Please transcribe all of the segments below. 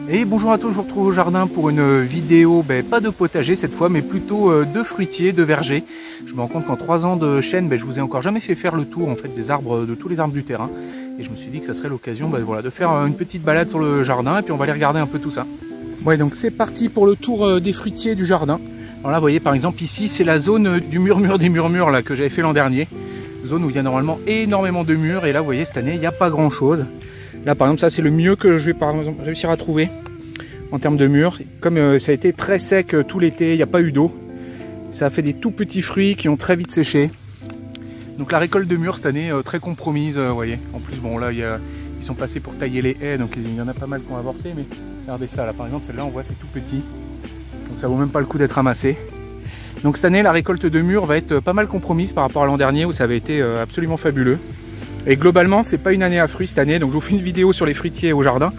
Et bonjour à tous, je vous retrouve au jardin pour une vidéo, pas de potager cette fois, mais plutôt de fruitiers, de vergers. Je me rends compte qu'en 3 ans de chaîne, je vous ai encore jamais fait faire le tour en fait des arbres, de tous les arbres du terrain. Et je me suis dit que ça serait l'occasion voilà, de faire une petite balade sur le jardin et puis on va aller regarder un peu tout ça. Ouais, donc c'est parti pour le tour des fruitiers du jardin. Alors là, vous voyez par exemple ici, c'est la zone du murmure des murmures là, que j'avais fait l'an dernier. Zone où il y a normalement énormément de murs et là, vous voyez, cette année, il n'y a pas grand chose. Là par exemple, ça c'est le mieux que je vais par exemple réussir à trouver en termes de murs. Comme ça a été très sec tout l'été, il n'y a pas eu d'eau. Ça a fait des tout petits fruits qui ont très vite séché. Donc la récolte de murs cette année très compromise, vous voyez. En plus bon là ils sont passés pour tailler les haies, donc il y en a pas mal qui ont avorté, mais regardez ça là par exemple, celle-là on voit c'est tout petit. Donc ça vaut même pas le coup d'être ramassé. Donc cette année la récolte de murs va être pas mal compromise par rapport à l'an dernier où ça avait été absolument fabuleux. Et globalement c'est pas une année à fruits cette année, donc je vous fais une vidéo sur les fruitiers au jardin.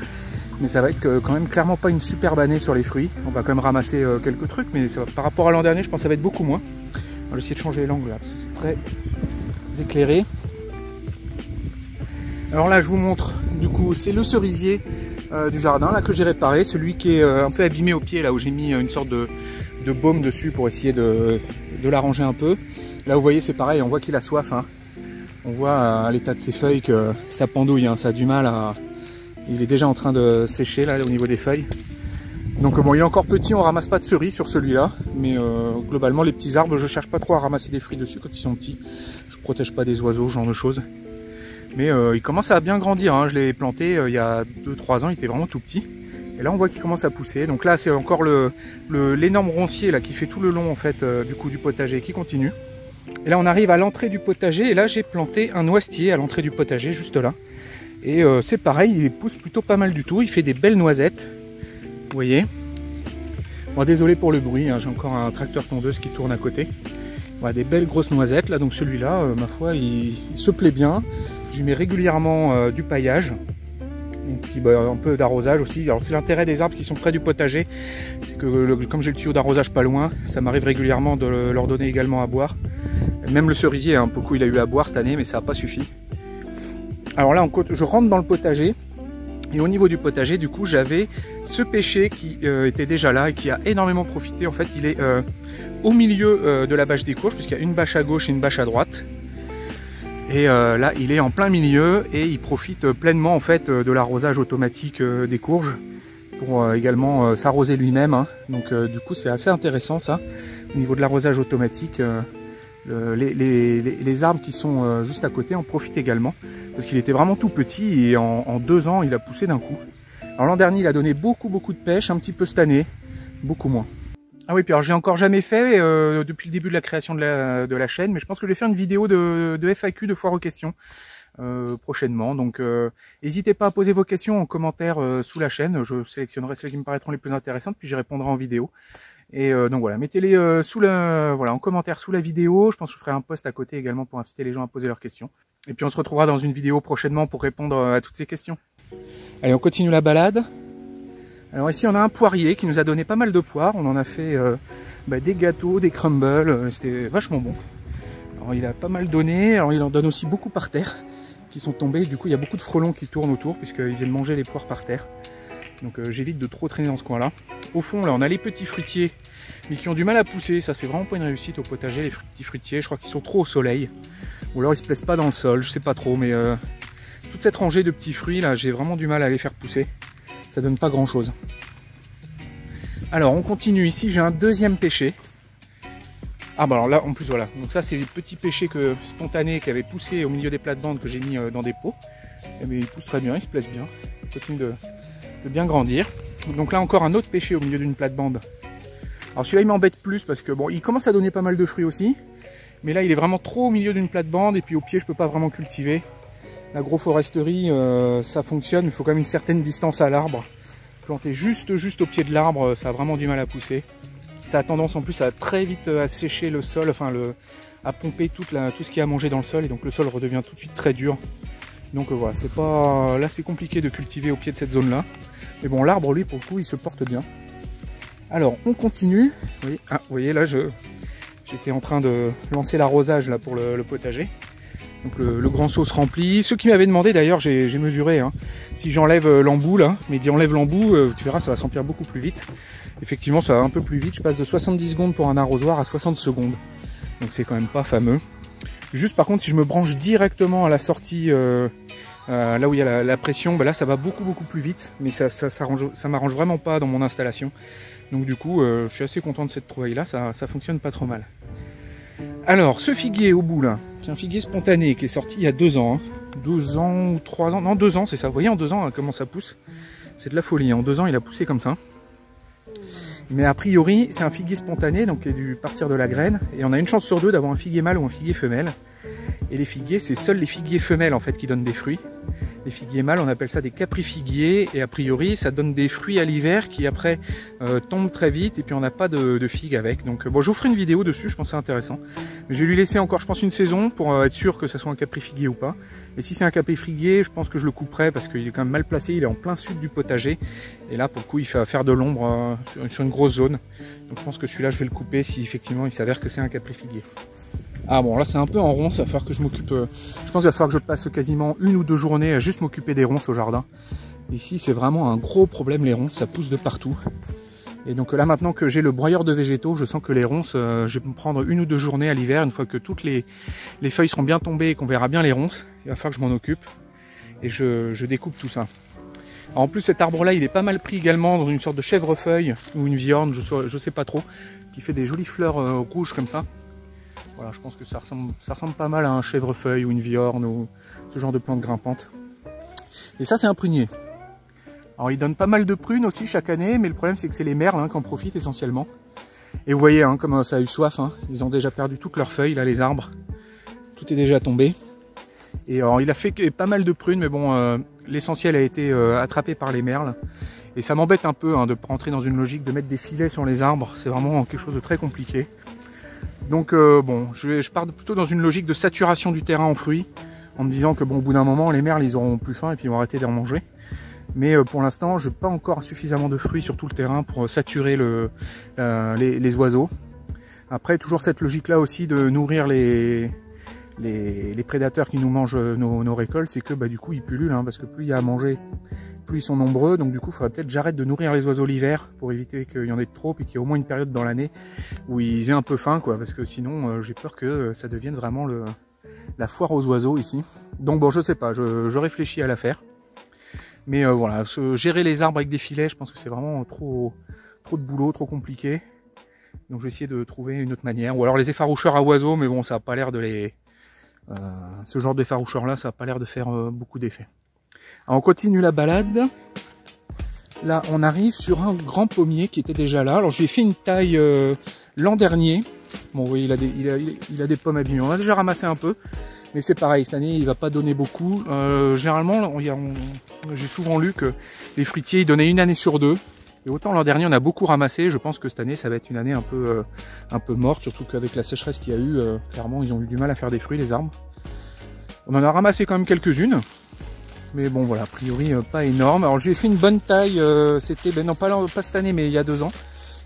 Mais ça va être quand même clairement pas une superbe année sur les fruits. On va quand même ramasser quelques trucs, mais ça va, par rapport à l'an dernier, je pense que ça va être beaucoup moins. On va essayer de changer l'angle là, parce que c'est très éclairé. Alors là, je vous montre, du coup, c'est le cerisier du jardin là que j'ai réparé, celui qui est un peu abîmé au pied, là où j'ai mis une sorte de baume dessus pour essayer de l'arranger un peu. Là, vous voyez, c'est pareil, on voit qu'il a soif. Hein. On voit à l'état de ses feuilles que ça pendouille, hein, ça a du mal à... Il est déjà en train de sécher là au niveau des feuilles. Donc bon, il est encore petit, on ramasse pas de cerises sur celui-là. Mais globalement les petits arbres, je cherche pas trop à ramasser des fruits dessus quand ils sont petits. Je protège pas des oiseaux, ce genre de choses. Mais il commence à bien grandir, hein. Je l'ai planté il y a 2-3 ans, il était vraiment tout petit. Et là on voit qu'il commence à pousser. Donc là c'est encore l'énorme roncier là qui fait tout le long en fait du coup du potager qui continue. Et là on arrive à l'entrée du potager et là j'ai planté un noisetier à l'entrée du potager juste là. Et c'est pareil, il pousse plutôt pas mal du tout, il fait des belles noisettes, vous voyez. Bon, désolé pour le bruit, hein, j'ai encore un tracteur tondeuse qui tourne à côté. Voilà, des belles grosses noisettes, là donc celui-là, ma foi, il se plaît bien. Je lui mets régulièrement du paillage, et puis un peu d'arrosage aussi. Alors c'est l'intérêt des arbres qui sont près du potager, c'est que comme j'ai le tuyau d'arrosage pas loin, ça m'arrive régulièrement de leur donner également à boire. Même le cerisier, hein, beaucoup il a eu à boire cette année, mais ça n'a pas suffi. Alors là, je rentre dans le potager et au niveau du potager, du coup, j'avais ce pêcher qui était déjà là et qui a énormément profité. En fait, il est au milieu de la bâche des courges puisqu'il y a une bâche à gauche et une bâche à droite. Et là, il est en plein milieu et il profite pleinement en fait de l'arrosage automatique des courges pour également s'arroser lui-même. Hein. Donc du coup, c'est assez intéressant ça. Au niveau de l'arrosage automatique, les arbres qui sont juste à côté en profitent également. Parce qu'il était vraiment tout petit et en 2 ans il a poussé d'un coup. Alors l'an dernier il a donné beaucoup de pêche, un petit peu cette année, beaucoup moins. Ah oui, puis alors j'ai encore jamais fait depuis le début de la création de la chaîne, mais je pense que je vais faire une vidéo de FAQ, de foire aux questions prochainement. Donc n'hésitez pas à poser vos questions en commentaire sous la chaîne, je sélectionnerai celles qui me paraîtront les plus intéressantes, puis j'y répondrai en vidéo. Et donc voilà, mettez-les en commentaire sous la vidéo. Je pense que je ferai un post à côté également pour inciter les gens à poser leurs questions. Et puis on se retrouvera dans une vidéo prochainement pour répondre à toutes ces questions. Allez, on continue la balade. Alors ici on a un poirier qui nous a donné pas mal de poires. On en a fait des gâteaux, des crumbles, c'était vachement bon. Alors il a pas mal donné, alors il en donne aussi beaucoup par terre qui sont tombés. Du coup il y a beaucoup de frelons qui tournent autour puisqu'ils viennent manger les poires par terre. Donc j'évite de trop traîner dans ce coin là. Au fond là on a les petits fruitiers mais qui ont du mal à pousser. Ça c'est vraiment pas une réussite au potager, les petits fruitiers. Je crois qu'ils sont trop au soleil. Ou alors ils se plaisent pas dans le sol, je sais pas trop. Mais toute cette rangée de petits fruits là, j'ai vraiment du mal à les faire pousser. Ça donne pas grand chose. Alors on continue, ici j'ai un deuxième pêcher. Ah bah alors là en plus voilà. Donc ça c'est des petits pêchers spontanés qui avaient poussé au milieu des plates-bandes que j'ai mis dans des pots. Et mais ils poussent très bien, ils se plaisent bien. Ils continuent de bien grandir. Donc là encore un autre pêcher au milieu d'une plate-bande. Alors celui-là il m'embête plus parce que bon il commence à donner pas mal de fruits aussi. Mais là il est vraiment trop au milieu d'une plate-bande et puis au pied je peux pas vraiment cultiver. L'agroforesterie ça fonctionne, il faut quand même une certaine distance à l'arbre. Planter juste au pied de l'arbre, ça a vraiment du mal à pousser. Ça a tendance en plus à très vite à sécher le sol, enfin à pomper tout ce qui a mangé dans le sol et donc le sol redevient tout de suite très dur. Donc voilà, là c'est compliqué de cultiver au pied de cette zone là. Mais bon, l'arbre, lui, pour le coup, il se porte bien. Alors, on continue. Oui. Ah, vous voyez, là, j'étais en train de lancer l'arrosage là pour le potager. Donc le grand seau se remplit. Ceux qui m'avaient demandé d'ailleurs, j'ai mesuré, hein, si j'enlève l'embout là, mais dit enlève l'embout, tu verras ça va se remplir beaucoup plus vite. Effectivement ça va un peu plus vite, je passe de 70 secondes pour un arrosoir à 60 secondes. Donc c'est quand même pas fameux. Juste par contre si je me branche directement à la sortie, là où il y a la pression, là ça va beaucoup plus vite, mais ça m'arrange vraiment pas dans mon installation. Donc du coup je suis assez content de cette trouvaille là, ça fonctionne pas trop mal. Alors ce figuier au bout là, c'est un figuier spontané qui est sorti il y a 2 ans. 2 ans ou 3 ans, non 2 ans c'est ça, vous voyez en 2 ans comment ça pousse. C'est de la folie, en 2 ans il a poussé comme ça. Mais a priori c'est un figuier spontané, donc qui est dû partir de la graine. Et on a une chance sur 2 d'avoir un figuier mâle ou un figuier femelle. Et les figuiers, c'est seuls les figuiers femelles en fait qui donnent des fruits. Les figuiers mâles, on appelle ça des caprifiguiers. Et a priori, ça donne des fruits à l'hiver qui après tombent très vite. Et puis on n'a pas de figues avec. Donc bon, je vous ferai une vidéo dessus, je pense que c'est intéressant. Mais je vais lui laisser encore, je pense, une saison pour être sûr que ce soit un caprifiguier ou pas. Et si c'est un caprifiguier, je pense que je le couperai parce qu'il est quand même mal placé. Il est en plein sud du potager. Et là, pour le coup, il fait faire de l'ombre sur une grosse zone. Donc je pense que celui-là, je vais le couper si effectivement il s'avère que c'est un caprifiguier. Ah bon, là c'est un peu en ronce, il va falloir que je m'occupe, je pense qu'il va falloir que je passe quasiment 1 ou 2 journées à juste m'occuper des ronces au jardin. Ici c'est vraiment un gros problème les ronces, ça pousse de partout. Et donc là maintenant que j'ai le broyeur de végétaux, je sens que les ronces, je vais me prendre 1 ou 2 journées à l'hiver, une fois que toutes les feuilles seront bien tombées et qu'on verra bien les ronces, il va falloir que je m'en occupe. Et je découpe tout ça. Alors en plus cet arbre là il est pas mal pris également dans une sorte de chèvrefeuille ou une viorne, je sais pas trop, qui fait des jolies fleurs rouges comme ça. Voilà, je pense que ça ressemble pas mal à un chèvrefeuille ou une viorne ou ce genre de plante grimpante. Et ça c'est un prunier. Alors il donne pas mal de prunes aussi chaque année, mais le problème c'est que c'est les merles qui en profitent essentiellement. Et vous voyez comme ça a eu soif, ils ont déjà perdu toutes leurs feuilles, là les arbres. Tout est déjà tombé. Et alors il a fait pas mal de prunes, mais bon, l'essentiel a été attrapé par les merles. Et ça m'embête un peu de rentrer dans une logique de mettre des filets sur les arbres, c'est vraiment quelque chose de très compliqué. Donc bon, je pars plutôt dans une logique de saturation du terrain en fruits, en me disant que bon, au bout d'un moment, les merles, ils auront plus faim et puis ils vont arrêter d'en manger. Mais pour l'instant, je n'ai pas encore suffisamment de fruits sur tout le terrain pour saturer les oiseaux. Après, toujours cette logique-là aussi de nourrir les prédateurs qui nous mangent nos récoltes, c'est que du coup, ils pullulent, parce que plus il y a à manger, plus ils sont nombreux. Donc du coup, il faudrait peut-être que j'arrête de nourrir les oiseaux l'hiver pour éviter qu'il y en ait trop et qu'il y ait au moins une période dans l'année où ils aient un peu faim, parce que sinon, j'ai peur que ça devienne vraiment la foire aux oiseaux ici. Donc bon, je sais pas, je réfléchis à l'affaire. Mais voilà, gérer les arbres avec des filets, je pense que c'est vraiment trop de boulot, trop compliqué. Donc je vais essayer de trouver une autre manière. Ou alors les effaroucheurs à oiseaux, mais bon, ça n'a pas l'air de les... ce genre d'effaroucheur là, ça n'a pas l'air de faire beaucoup d'effet. Alors on continue la balade. Là on arrive sur un grand pommier qui était déjà là. Alors je lui ai fait une taille l'an dernier. Bon vous voyez il a des pommes abîmées. On a déjà ramassé un peu. Mais c'est pareil, cette année il va pas donner beaucoup. Généralement j'ai souvent lu que les fruitiers ils donnaient 1 année sur 2. Et autant l'an dernier on a beaucoup ramassé, je pense que cette année ça va être une année un peu morte, surtout qu'avec la sécheresse qu'il y a eu, clairement ils ont eu du mal à faire des fruits les arbres. On en a ramassé quand même quelques-unes, mais bon voilà, a priori pas énorme. Alors je lui ai fait une bonne taille, c'était, non pas cette année mais il y a 2 ans.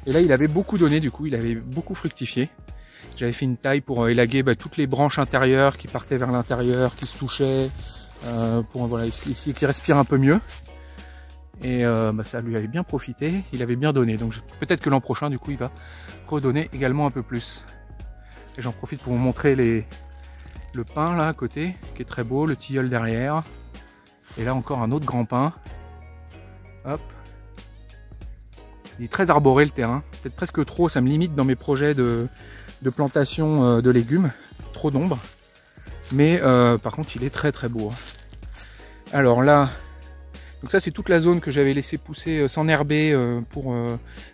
Et là il avait beaucoup donné, du coup il avait beaucoup fructifié. J'avais fait une taille pour élaguer toutes les branches intérieures qui partaient vers l'intérieur, qui se touchaient, pour voilà, essayer qu'il respire un peu mieux. Et ça lui avait bien profité, il avait bien donné. Donc peut-être que l'an prochain, du coup, il va redonner également un peu plus. Et j'en profite pour vous montrer le pin là à côté, qui est très beau, le tilleul derrière. Et là encore un autre grand pin. Hop. Il est très arboré le terrain, peut-être presque trop, ça me limite dans mes projets de plantation de légumes, trop d'ombre. Mais par contre il est très très beau. Alors là, donc ça c'est toute la zone que j'avais laissé pousser s'enherber pour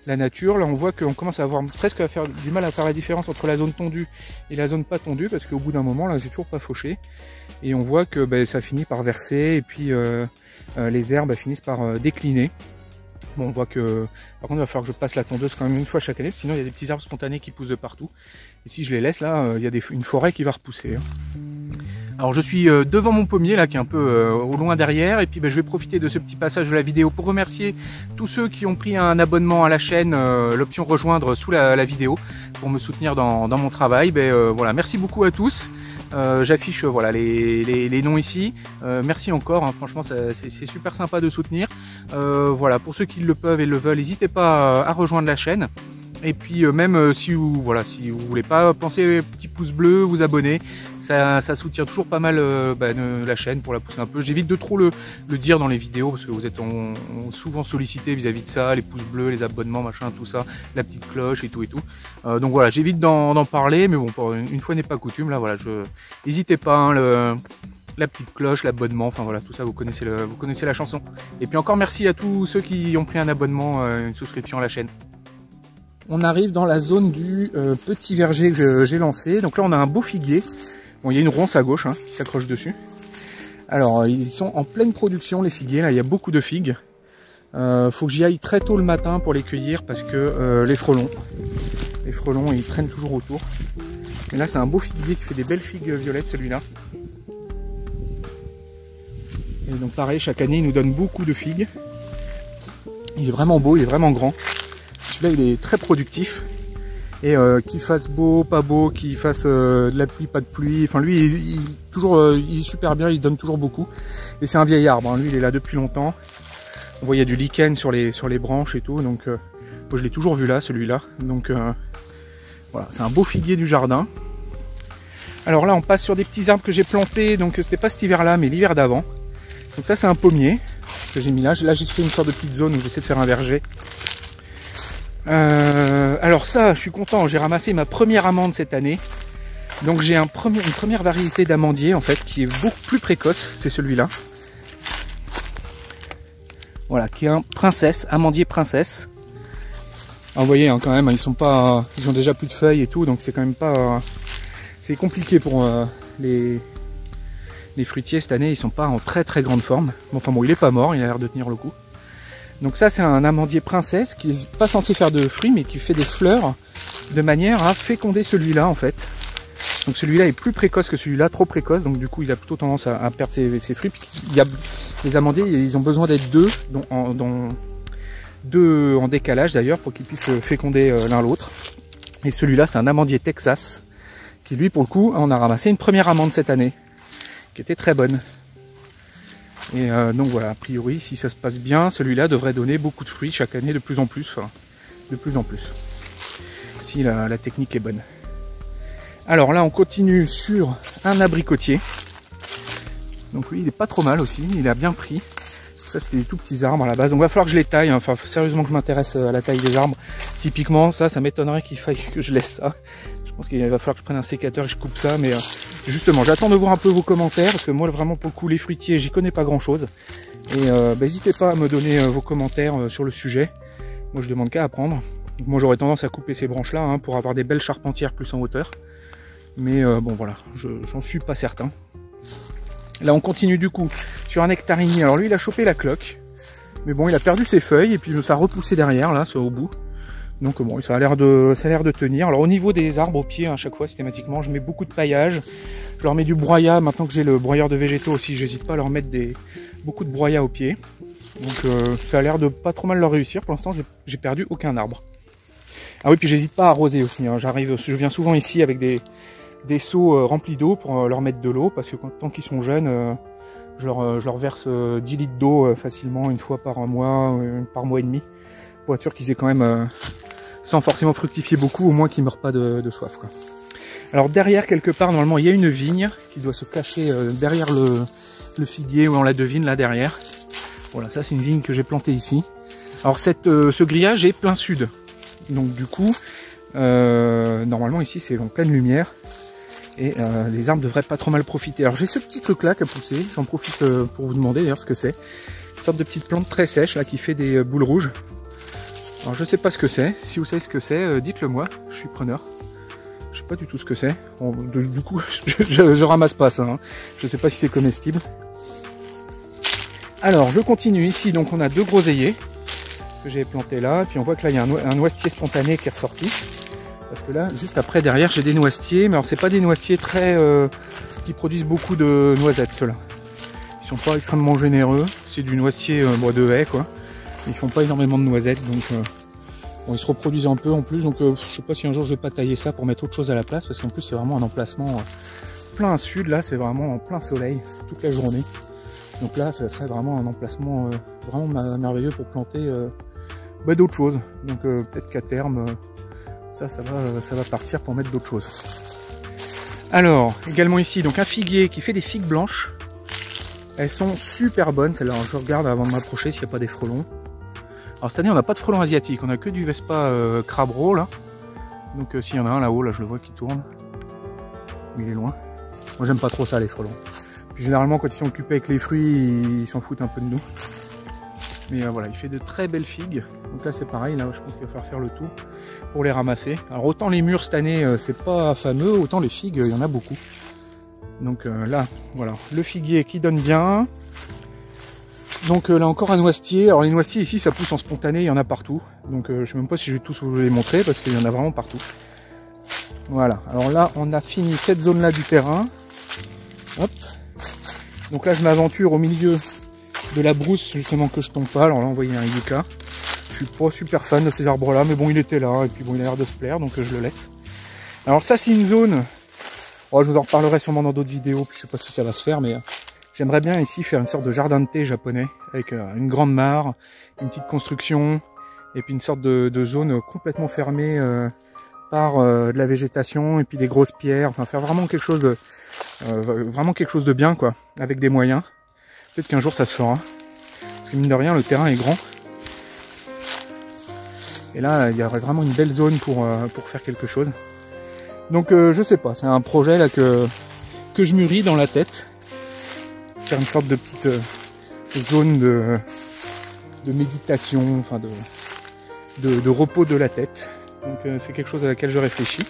la nature. Là on voit qu'on commence à avoir presque à faire du mal à faire la différence entre la zone tondue et la zone pas tondue, parce qu'au bout d'un moment là j'ai toujours pas fauché. Et on voit que ça finit par verser et puis les herbes finissent par décliner. Bon, on voit que par contre il va falloir que je passe la tondeuse quand même 1 fois chaque année, sinon il y a des petits arbres spontanés qui poussent de partout. Et si je les laisse là, il y a une forêt qui va repousser. Alors je suis devant mon pommier là qui est un peu au loin derrière, et puis je vais profiter de ce petit passage de la vidéo pour remercier tous ceux qui ont pris un abonnement à la chaîne, l'option rejoindre sous la vidéo pour me soutenir dans mon travail. Voilà, merci beaucoup à tous. J'affiche voilà les noms ici. Merci encore, hein, franchement c'est super sympa de soutenir. Voilà, pour ceux qui le peuvent et le veulent, n'hésitez pas à rejoindre la chaîne. Et puis même si vous voulez pas, pensez petit pouce bleu, vous abonner, ça soutient toujours pas mal la chaîne pour la pousser un peu. J'évite de trop le dire dans les vidéos parce que vous êtes souvent sollicité vis-à-vis de ça, les pouces bleus, les abonnements, machin, tout ça, la petite cloche et tout et tout. Donc voilà, j'évite d'en parler, mais bon, une fois n'est pas coutume, là voilà, n'hésitez pas, hein, la petite cloche, l'abonnement, enfin voilà, tout ça, vous connaissez la chanson. Et puis encore merci à tous ceux qui ont pris un abonnement, une souscription à la chaîne. On arrive dans la zone du petit verger que j'ai lancé. Donc là on a un beau figuier. Bon, il y a une ronce à gauche hein, qui s'accroche dessus. Alors ils sont en pleine production les figuiers, là il y a beaucoup de figues. Faut que j'y aille très tôt le matin pour les cueillir parce que les frelons ils traînent toujours autour. Et là c'est un beau figuier qui fait des belles figues violettes celui-là. Et donc pareil, chaque année il nous donne beaucoup de figues. Il est vraiment beau, il est vraiment grand. Celui-là il est très productif, et qu'il fasse beau, pas beau, qu'il fasse de la pluie, pas de pluie, enfin lui il est super bien, il donne toujours beaucoup. Et c'est un vieil arbre, hein. Lui il est là depuis longtemps. On voit il y a du lichen sur les branches et tout, donc moi, je l'ai toujours vu là celui-là. Donc voilà, c'est un beau figuier du jardin. Alors là on passe sur des petits arbres que j'ai plantés, donc c'était pas cet hiver là mais l'hiver d'avant. Donc ça c'est un pommier que j'ai mis là. Là j'ai fait une sorte de petite zone où j'essaie de faire un verger. Alors ça, je suis content, j'ai ramassé ma première amande cette année. Donc j'ai une première variété d'amandier en fait qui est beaucoup plus précoce, c'est celui-là. Voilà, qui est un princesse, amandier princesse. Alors, vous voyez hein, quand même, ils ont déjà plus de feuilles et tout, donc c'est quand même pas, c'est compliqué pour les fruitiers cette année. Ils sont pas en très très grande forme. Bon, enfin bon, il est pas mort, il a l'air de tenir le coup. Donc ça c'est un amandier princesse qui n'est pas censé faire de fruits mais qui fait des fleurs de manière à féconder celui-là en fait. Donc celui-là est plus précoce que celui-là, trop précoce, donc du coup il a plutôt tendance à perdre ses fruits. Les amandiers ils ont besoin d'être deux en décalage d'ailleurs pour qu'ils puissent féconder l'un l'autre. Et celui-là c'est un amandier Texas qui lui pour le coup on a ramassé une première amande cette année qui était très bonne. Et donc voilà, a priori, si ça se passe bien, celui-là devrait donner beaucoup de fruits chaque année, de plus en plus, enfin, de plus en plus, si la technique est bonne. Alors là, on continue sur un abricotier. Donc lui, il est pas trop mal aussi, il a bien pris. Ça, c'était des tout petits arbres à la base. Donc il va falloir que je les taille, hein. Enfin, sérieusement que je m'intéresse à la taille des arbres. Typiquement, ça m'étonnerait qu'il faille que je laisse ça. Je pense qu'il va falloir que je prenne un sécateur et que je coupe ça, mais justement, j'attends de voir un peu vos commentaires, parce que moi, vraiment, pour le coup, les fruitiers, j'y connais pas grand-chose. Et n'hésitez pas à me donner vos commentaires sur le sujet. Moi, je demande qu'à apprendre. Donc, moi, j'aurais tendance à couper ces branches-là, hein, pour avoir des belles charpentières plus en hauteur. Mais bon, voilà, j'en suis pas certain. Là, on continue du coup sur un nectarinier. Alors lui, il a chopé la cloque. Mais bon, il a perdu ses feuilles, et puis ça a repoussé derrière, là, au bout. Donc bon, ça a l'air de tenir. Alors au niveau des arbres au pied, à chaque fois systématiquement, je mets beaucoup de paillage. Je leur mets du broyat. Maintenant que j'ai le broyeur de végétaux aussi, j'hésite pas à leur mettre beaucoup de broyat au pied. Donc ça a l'air de pas trop mal leur réussir. Pour l'instant, j'ai perdu aucun arbre. Ah oui, puis j'hésite pas à arroser aussi. Hein. Je viens souvent ici avec des seaux remplis d'eau pour leur mettre de l'eau, parce que tant qu'ils sont jeunes, je leur verse 10 litres d'eau facilement une fois par mois et demi, pour être sûr qu'ils aient quand même, sans forcément fructifier beaucoup, au moins qu'ils ne meurent pas de soif, quoi. Alors derrière, quelque part, normalement, il y a une vigne qui doit se cacher derrière le figuier, où on la devine là derrière. Voilà, ça c'est une vigne que j'ai plantée ici. Alors ce grillage est plein sud, donc du coup, normalement ici c'est en pleine lumière. Et les arbres devraient pas trop mal profiter. Alors j'ai ce petit truc là qui a poussé, j'en profite pour vous demander d'ailleurs ce que c'est. Une sorte de petite plante très sèche là qui fait des boules rouges. Alors je sais pas ce que c'est, si vous savez ce que c'est, dites-le moi, je suis preneur. Je sais pas du tout ce que c'est. Bon, du coup je ramasse pas ça, hein. Je sais pas si c'est comestible. Alors je continue ici, donc on a deux groseilliers que j'ai plantés là, puis on voit que là il y a un noisetier spontané qui est ressorti. Parce que là, juste après, derrière, j'ai des noisetiers. Mais alors, c'est pas des noisetiers très qui produisent beaucoup de noisettes, ceux-là. Ils sont pas extrêmement généreux. C'est du noisetier de haie, quoi. Ils font pas énormément de noisettes, donc bon, ils se reproduisent un peu en plus. Donc, je sais pas si un jour je vais pas tailler ça pour mettre autre chose à la place, parce qu'en plus, c'est vraiment un emplacement plein sud. Là, c'est vraiment en plein soleil toute la journée. Donc là, ça serait vraiment un emplacement vraiment merveilleux pour planter d'autres choses. Donc peut-être qu'à terme, ça va partir pour mettre d'autres choses. Alors, également ici, donc un figuier qui fait des figues blanches. Elles sont super bonnes, celles-là. Je regarde avant de m'approcher s'il n'y a pas des frelons. Alors cette année, on n'a pas de frelons asiatiques, on a que du Vespa crabreau là. Donc s'il y en a un là-haut, là je le vois qui tourne. Mais il est loin. Moi j'aime pas trop ça, les frelons. Puis, généralement, quand ils sont occupés avec les fruits, ils s'en foutent un peu de nous. Mais voilà, il fait de très belles figues. Donc là c'est pareil, là je pense qu'il va falloir faire le tour pour les ramasser. Alors autant les mûres cette année c'est pas fameux, autant les figues il y en a beaucoup. Donc là voilà, le figuier qui donne bien. Donc là encore un noisetier. Alors les noisetiers ici ça pousse en spontané, il y en a partout. Donc je sais même pas si je vais tous vous les montrer parce qu'il y en a vraiment partout. Voilà, alors là on a fini cette zone là du terrain. Hop. Donc là je m'aventure au milieu de la brousse justement que je tombe pas. Alors là on voyait un yucca. Je suis pas super fan de ces arbres là, mais bon il était là et puis bon il a l'air de se plaire donc je le laisse. Alors ça c'est une zone, oh, je vous en reparlerai sûrement dans d'autres vidéos, puis je sais pas si ça va se faire, mais j'aimerais bien ici faire une sorte de jardin de thé japonais avec une grande mare, une petite construction et puis une sorte de zone complètement fermée par de la végétation et puis des grosses pierres, enfin faire vraiment quelque chose de bien quoi, avec des moyens. Peut-être qu'un jour ça se fera. Parce que mine de rien, le terrain est grand. Et là, il y aurait vraiment une belle zone pour faire quelque chose. Donc je sais pas, c'est un projet là que je mûris dans la tête. Faire une sorte de petite zone de méditation, enfin de repos de la tête. Donc c'est quelque chose à laquelle je réfléchis.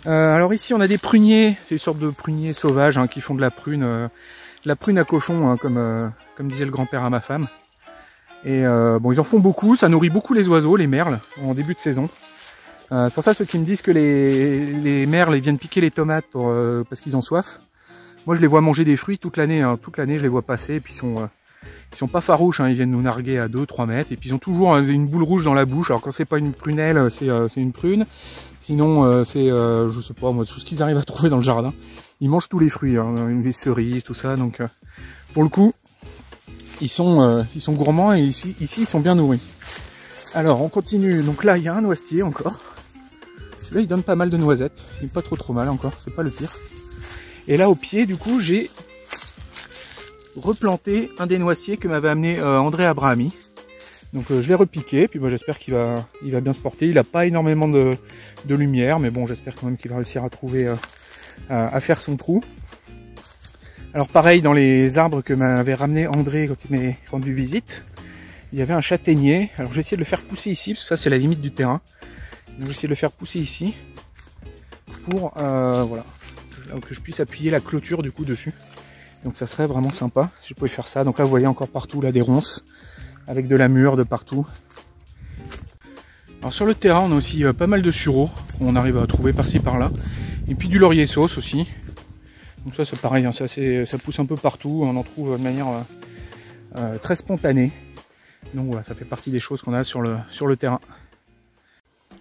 Alors ici on a des pruniers, c'est une sorte de pruniers sauvages hein, qui font de la prune à cochon, hein, comme disait le grand-père à ma femme. Et bon, ils en font beaucoup, ça nourrit beaucoup les oiseaux, les merles, en début de saison. Pour ça, ceux qui me disent que les merles ils viennent piquer les tomates parce qu'ils ont soif, moi je les vois manger des fruits toute l'année, hein, toute l'année je les vois passer, et puis ils sont pas farouches, hein, ils viennent nous narguer à 2-3 mètres, et puis ils ont toujours une boule rouge dans la bouche. Alors quand c'est pas une prunelle, c'est une prune, sinon c'est, je sais pas moi, tout ce qu'ils arrivent à trouver dans le jardin. Ils mangent tous les fruits, hein, les cerises, tout ça, donc pour le coup, ils sont gourmands, et ici ils sont bien nourris. Alors on continue, donc là il y a un noisetier encore. Là il donne pas mal de noisettes, il est pas trop mal encore, c'est pas le pire. Et là au pied du coup j'ai replanté un des noisetiers que m'avait amené André Abrahami. Donc je l'ai repiqué, puis moi j'espère qu'il va bien se porter. Il a pas énormément de lumière, mais bon j'espère quand même qu'il va réussir à trouver à faire son trou. Alors pareil, dans les arbres que m'avait ramené André quand il m'a rendu visite, il y avait un châtaignier. Alors je vais essayer de le faire pousser ici, parce que ça c'est la limite du terrain. Donc je vais essayer de le faire pousser ici, pour voilà, que je puisse appuyer la clôture du coup dessus. Donc ça serait vraiment sympa si je pouvais faire ça. Donc là vous voyez encore partout là des ronces, avec de la mûre de partout. Alors sur le terrain on a aussi pas mal de sureaux, qu'on arrive à trouver par-ci par-là. Et puis du laurier sauce aussi. Donc ça c'est pareil, hein, ça pousse un peu partout, on en trouve de manière très spontanée. Donc voilà, ça fait partie des choses qu'on a sur le terrain.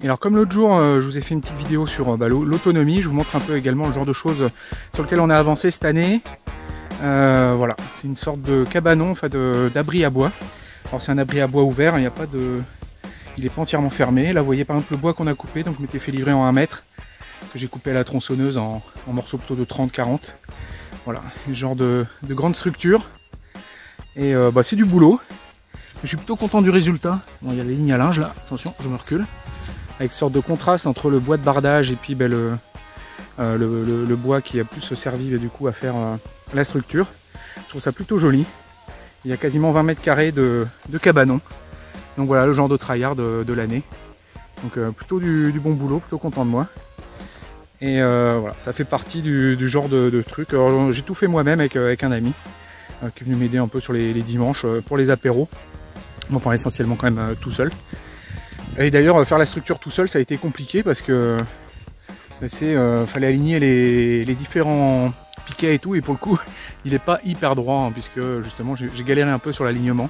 Et alors comme l'autre jour, je vous ai fait une petite vidéo sur l'autonomie, je vous montre un peu également le genre de choses sur lesquelles on a avancé cette année. Voilà, c'est une sorte de cabanon, enfin d'abri à bois. Alors c'est un abri à bois ouvert, il n'est pas entièrement fermé. Là vous voyez par exemple le bois qu'on a coupé, donc je m'étais fait livrer en 1 mètre, que j'ai coupé à la tronçonneuse en morceaux plutôt de 30-40. Voilà, ce genre de grande structure. Et c'est du boulot. Je suis plutôt content du résultat. Bon, il y a les lignes à linge là, attention, je me recule. Avec une sorte de contraste entre le bois de bardage et puis le bois qui a plus servi du coup à faire la structure. Je trouve ça plutôt joli. Il y a quasiment 20 mètres carrés de cabanon. Donc voilà le genre de tryhard de l'année. Donc plutôt du bon boulot, plutôt content de moi. Et voilà, ça fait partie du genre de truc. J'ai tout fait moi-même avec un ami qui est venu m'aider un peu sur les dimanches pour les apéros. Enfin essentiellement quand même tout seul. Et d'ailleurs faire la structure tout seul ça a été compliqué parce que fallait aligner les différents piquets et tout, et pour le coup il n'est pas hyper droit hein, puisque justement j'ai galéré un peu sur l'alignement.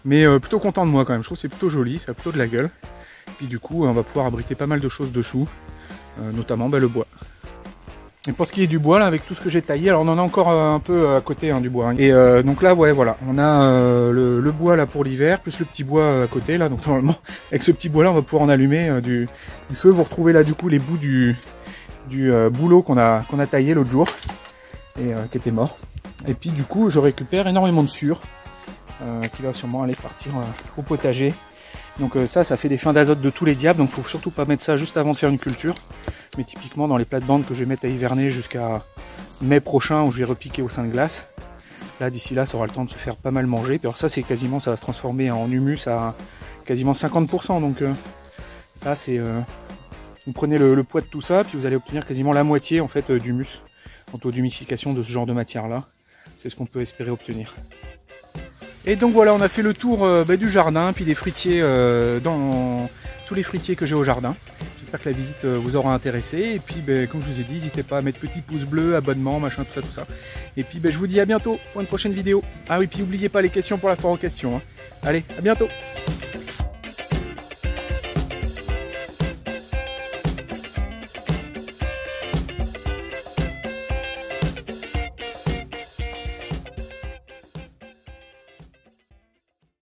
Mais plutôt content de moi quand même, je trouve que c'est plutôt joli, ça a plutôt de la gueule. Puis du coup on va pouvoir abriter pas mal de choses dessous, notamment le bois. Et pour ce qui est du bois là, avec tout ce que j'ai taillé, alors on en a encore un peu à côté hein, du bois. Hein. Et donc là ouais voilà, on a le bois là pour l'hiver, plus le petit bois à côté là, donc normalement avec ce petit bois là on va pouvoir en allumer du feu. Vous retrouvez là du coup les bouts du bouleau qu'on a taillé l'autre jour, et qui était mort. Et puis du coup je récupère énormément de sure, qui va sûrement aller partir au potager. Donc ça fait des fins d'azote de tous les diables, donc faut surtout pas mettre ça juste avant de faire une culture. Mais typiquement dans les plates-bandes que je vais mettre à hiverner jusqu'à mai prochain où je vais repiquer au sein de glace. Là d'ici là ça aura le temps de se faire pas mal manger. Puis alors ça c'est quasiment, ça va se transformer en humus à quasiment 50%. Donc ça c'est... vous prenez le poids de tout ça, puis vous allez obtenir quasiment la moitié en fait d'humus en taux d'humidification de ce genre de matière là. C'est ce qu'on peut espérer obtenir. Et donc voilà, on a fait le tour du jardin, puis des fruitiers, dans tous les fruitiers que j'ai au jardin. J'espère que la visite vous aura intéressé. Et puis comme je vous ai dit, n'hésitez pas à mettre petit pouce bleu, abonnement, machin, tout ça. Et puis je vous dis à bientôt pour une prochaine vidéo. Ah oui, puis n'oubliez pas les questions pour la foire aux questions. Hein. Allez, à bientôt.